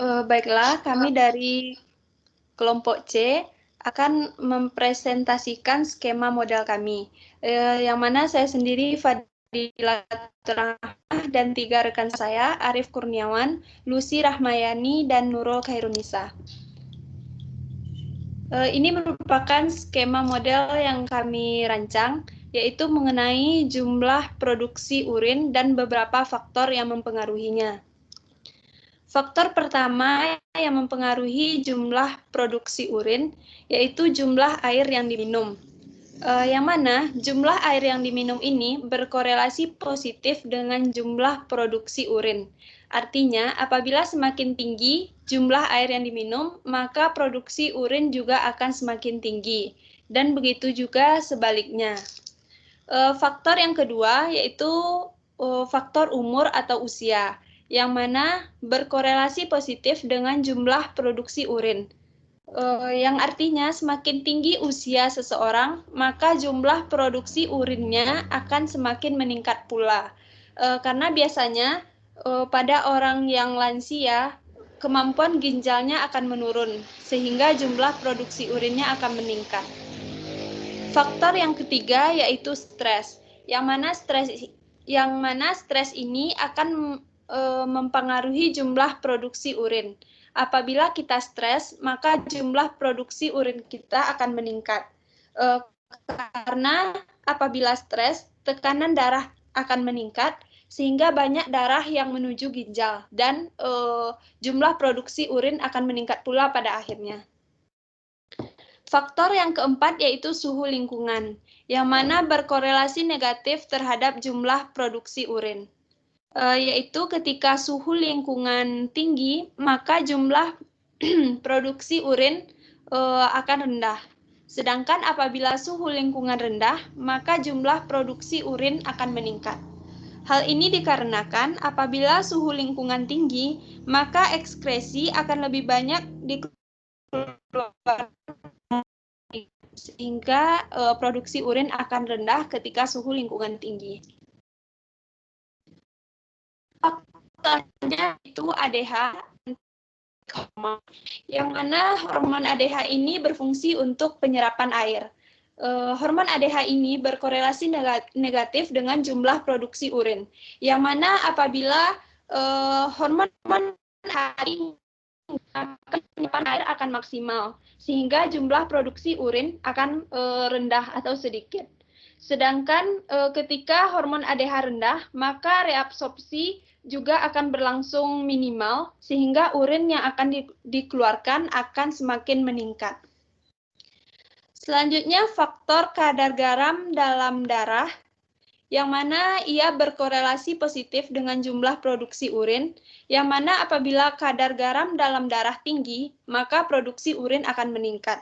Baiklah, kami dari kelompok C akan mempresentasikan skema model kami, yang mana saya sendiri Fadila Rahmah dan 3 rekan saya, Arif Kurniawan, Lucy Rahmayani, dan Nurul Khairunisa. Ini merupakan skema model yang kami rancang, yaitu mengenai jumlah produksi urin dan beberapa faktor yang mempengaruhinya. Faktor pertama yang mempengaruhi jumlah produksi urin, yaitu jumlah air yang diminum. Yang mana jumlah air yang diminum ini berkorelasi positif dengan jumlah produksi urin. Artinya, apabila semakin tinggi jumlah air yang diminum, maka produksi urin juga akan semakin tinggi. Dan begitu juga sebaliknya. Faktor yang kedua yaitu faktor umur atau usia, yang mana berkorelasi positif dengan jumlah produksi urin. Yang artinya semakin tinggi usia seseorang, maka jumlah produksi urinnya akan semakin meningkat pula. Karena biasanya pada orang yang lansia, kemampuan ginjalnya akan menurun, sehingga jumlah produksi urinnya akan meningkat. Faktor yang ketiga yaitu stres, yang mana stres ini akan mempengaruhi jumlah produksi urin. Apabila kita stres, maka jumlah produksi urin kita akan meningkat. Karena apabila stres, tekanan darah akan meningkat, sehingga banyak darah yang menuju ginjal, dan jumlah produksi urin akan meningkat pula pada akhirnya. Faktor yang keempat yaitu suhu lingkungan, yang mana berkorelasi negatif terhadap jumlah produksi urin. Yaitu ketika suhu lingkungan tinggi, maka jumlah produksi urin akan rendah. Sedangkan apabila suhu lingkungan rendah, maka jumlah produksi urin akan meningkat. Hal ini dikarenakan apabila suhu lingkungan tinggi, maka ekskresi akan lebih banyak dikeluarkan, sehingga produksi urin akan rendah ketika suhu lingkungan tinggi. Faktornya itu ADH, yang mana hormon ADH ini berfungsi untuk penyerapan air. Hormon ADH ini berkorelasi negatif dengan jumlah produksi urin, yang mana apabila hormon ADH penyerapan air akan maksimal, sehingga jumlah produksi urin akan rendah atau sedikit. Sedangkan ketika hormon ADH rendah, maka reabsorpsi juga akan berlangsung minimal, sehingga urin yang akan dikeluarkan akan semakin meningkat. Selanjutnya, faktor kadar garam dalam darah, yang mana ia berkorelasi positif dengan jumlah produksi urin, yang mana apabila kadar garam dalam darah tinggi, maka produksi urin akan meningkat,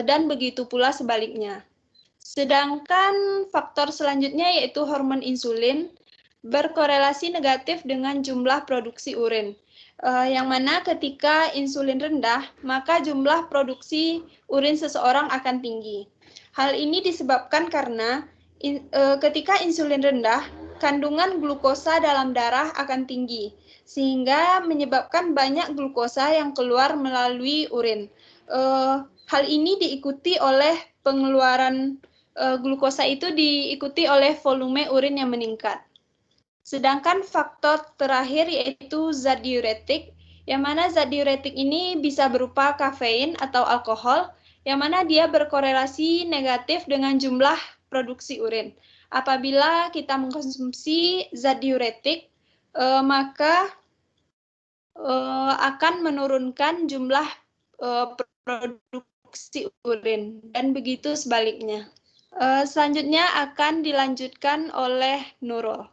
dan begitu pula sebaliknya. Sedangkan faktor selanjutnya yaitu hormon insulin, berkorelasi negatif dengan jumlah produksi urin, yang mana ketika insulin rendah, maka jumlah produksi urin seseorang akan tinggi. Hal ini disebabkan karena ketika insulin rendah, kandungan glukosa dalam darah akan tinggi, sehingga menyebabkan banyak glukosa yang keluar melalui urin. Hal ini diikuti oleh pengeluaran glukosa itu diikuti oleh volume urin yang meningkat. Sedangkan faktor terakhir yaitu zat diuretik, yang mana zat diuretik ini bisa berupa kafein atau alkohol, yang mana dia berkorelasi negatif dengan jumlah produksi urin. Apabila kita mengkonsumsi zat diuretik, maka akan menurunkan jumlah produksi urin, dan begitu sebaliknya. Selanjutnya akan dilanjutkan oleh Nurul.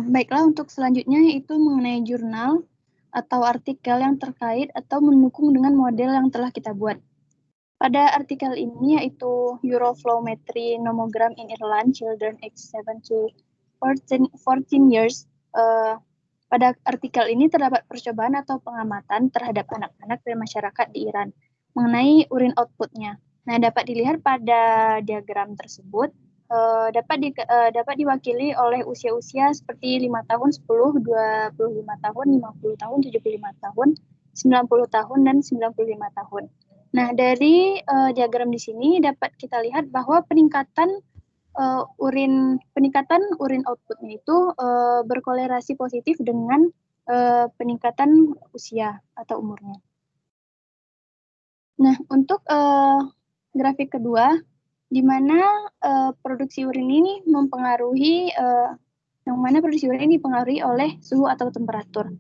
Baiklah, untuk selanjutnya yaitu mengenai jurnal atau artikel yang terkait atau mendukung dengan model yang telah kita buat. Pada artikel ini yaitu Euroflowmetry Nomogram in Ireland Children aged 7 to 14 years. Pada artikel ini terdapat percobaan atau pengamatan terhadap anak-anak dan masyarakat di Iran mengenai urin outputnya. Nah, dapat dilihat pada diagram tersebut, dapat diwakili oleh usia-usia seperti 5 tahun, 10, 25 tahun, 50 tahun, 75 tahun, 90 tahun, dan 95 tahun. Nah, dari diagram di sini dapat kita lihat bahwa peningkatan urin outputnya itu berkolerasi positif dengan peningkatan usia atau umurnya. Nah, untuk grafik kedua, di mana produksi urin ini mempengaruhi dipengaruhi oleh suhu atau temperatur.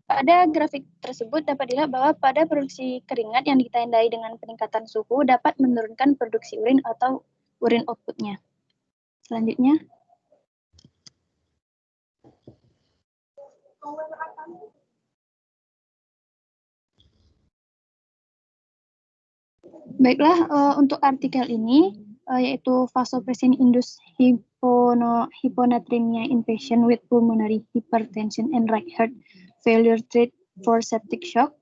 Pada grafik tersebut dapat dilihat bahwa pada produksi keringat yang ditandai dengan peningkatan suhu dapat menurunkan produksi urin atau urin outputnya. Selanjutnya. Baiklah, untuk artikel ini, yaitu vasopressin induced hyponatremia in patient with pulmonary hypertension and right heart failure treat for septic shock.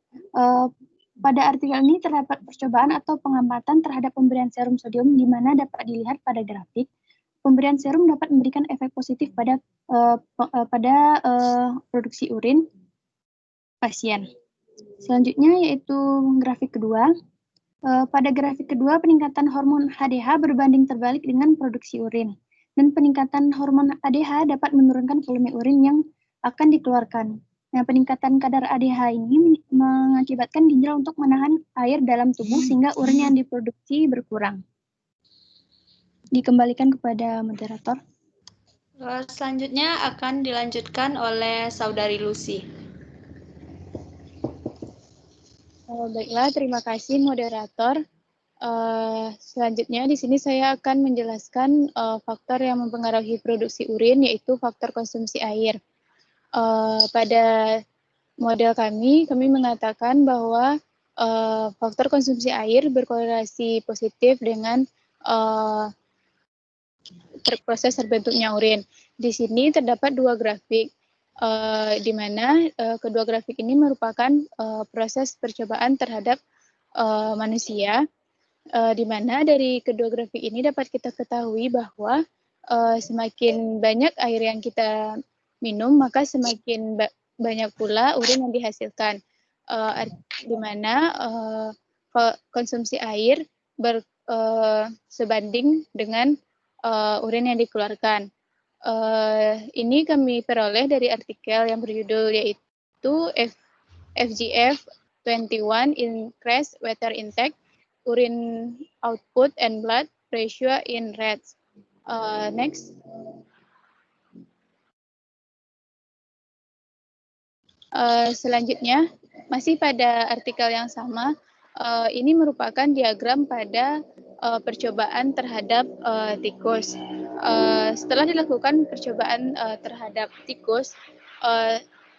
Pada artikel ini terdapat percobaan atau pengamatan terhadap pemberian serum sodium, di mana dapat dilihat pada grafik, pemberian serum dapat memberikan efek positif pada produksi urin pasien. Selanjutnya yaitu grafik kedua. Pada grafik kedua, peningkatan hormon HDH berbanding terbalik dengan produksi urin. Dan peningkatan hormon ADH dapat menurunkan volume urin yang akan dikeluarkan. Nah, peningkatan kadar ADH ini mengakibatkan ginjal untuk menahan air dalam tubuh sehingga urin yang diproduksi berkurang. Dikembalikan kepada moderator. Selanjutnya akan dilanjutkan oleh Saudari Lucy. Baiklah, terima kasih moderator. Selanjutnya di sini saya akan menjelaskan faktor yang mempengaruhi produksi urin, yaitu faktor konsumsi air. Pada model kami mengatakan bahwa faktor konsumsi air berkorelasi positif dengan proses terbentuknya urin. Di sini terdapat dua grafik. Di mana kedua grafik ini merupakan proses percobaan terhadap manusia, di mana dari kedua grafik ini dapat kita ketahui bahwa semakin banyak air yang kita minum, maka semakin banyak pula urin yang dihasilkan, di mana konsumsi air sebanding dengan urin yang dikeluarkan. Ini kami peroleh dari artikel yang berjudul yaitu FGF 21 Increase Water Intake, Urine Output and Blood Ratio in Rats. Next. Selanjutnya, masih pada artikel yang sama, ini merupakan diagram pada percobaan terhadap tikus. Setelah dilakukan percobaan terhadap tikus,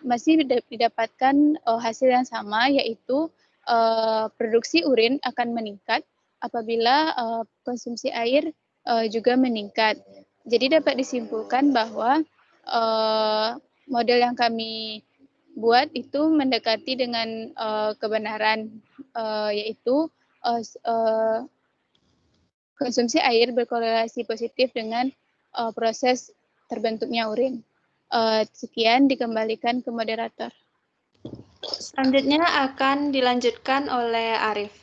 masih didapatkan hasil yang sama, yaitu produksi urin akan meningkat apabila konsumsi air juga meningkat. Jadi dapat disimpulkan bahwa model yang kami buat itu mendekati dengan kebenaran, yaitu konsumsi air berkorelasi positif dengan proses terbentuknya urin. Sekian, dikembalikan ke moderator. Selanjutnya akan dilanjutkan oleh Arif.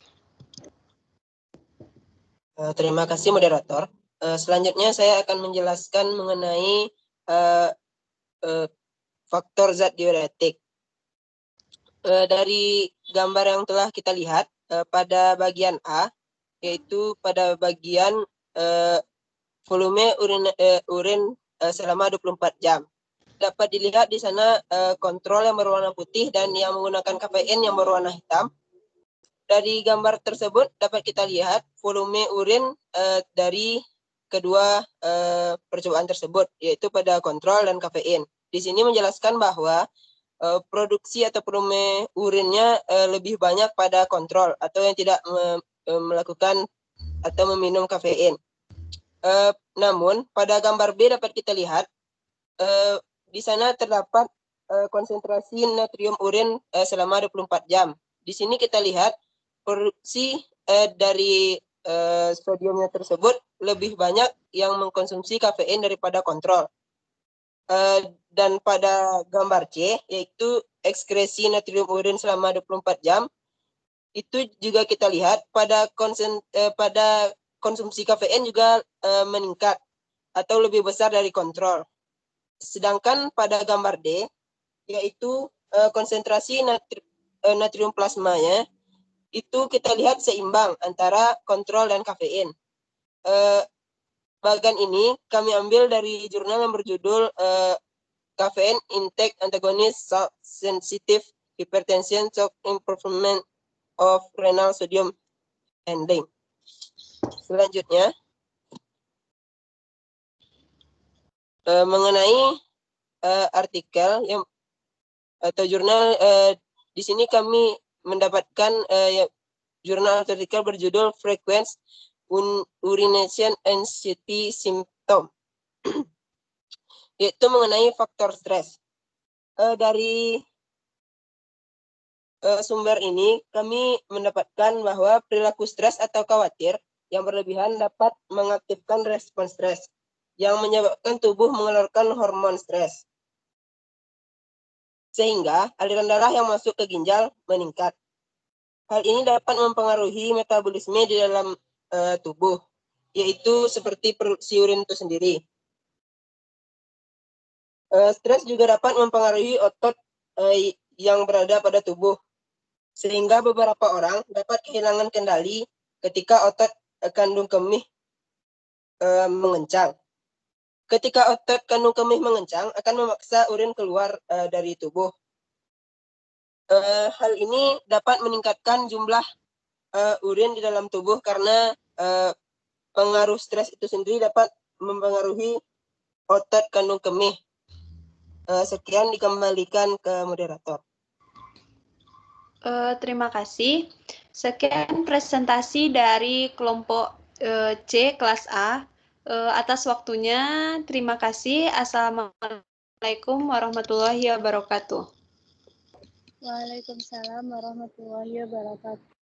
Terima kasih moderator. Selanjutnya saya akan menjelaskan mengenai faktor zat diuretik. Dari gambar yang telah kita lihat pada bagian A, yaitu pada bagian volume urin selama 24 jam. Dapat dilihat di sana kontrol yang berwarna putih dan yang menggunakan kafein yang berwarna hitam. Dari gambar tersebut dapat kita lihat volume urin dari kedua percobaan tersebut, yaitu pada kontrol dan kafein. Di sini menjelaskan bahwa produksi atau volume urinnya lebih banyak pada kontrol atau yang tidak melakukan atau meminum kafein. Namun pada gambar B dapat kita lihat di sana terdapat konsentrasi natrium urin selama 24 jam. Di sini kita lihat produksi dari sodiumnya tersebut lebih banyak yang mengkonsumsi kafein daripada kontrol. Dan pada gambar C, yaitu ekskresi natrium urin selama 24 jam, itu juga kita lihat pada konsumsi kafein juga meningkat atau lebih besar dari kontrol. Sedangkan pada gambar D, yaitu konsentrasi natrium plasmanya, itu kita lihat seimbang antara kontrol dan kafein. Bagian ini kami ambil dari jurnal yang berjudul Caffeine Intake Antagonist Salt Sensitive Hypertension Shock Improvement of Renal Sodium Handling. Selanjutnya, mengenai artikel yang atau jurnal, di sini kami mendapatkan jurnal artikel berjudul Frequent Urination Anxiety Symptom, yaitu mengenai faktor stres. Dari sumber ini kami mendapatkan bahwa perilaku stres atau khawatir yang berlebihan dapat mengaktifkan respon stres yang menyebabkan tubuh mengeluarkan hormon stres, sehingga aliran darah yang masuk ke ginjal meningkat. Hal ini dapat mempengaruhi metabolisme di dalam tubuh, yaitu seperti produksi urin itu sendiri. Stres juga dapat mempengaruhi otot yang berada pada tubuh, sehingga beberapa orang dapat kehilangan kendali ketika otot kandung kemih mengencang. Ketika otot kandung kemih mengencang, akan memaksa urin keluar dari tubuh. Hal ini dapat meningkatkan jumlah urin di dalam tubuh karena pengaruh stres itu sendiri dapat mempengaruhi otot kandung kemih. Sekian, dikembalikan ke moderator. Terima kasih. Sekian presentasi dari kelompok C kelas A. Atas waktunya, terima kasih. Assalamualaikum warahmatullahi wabarakatuh. Waalaikumsalam warahmatullahi wabarakatuh.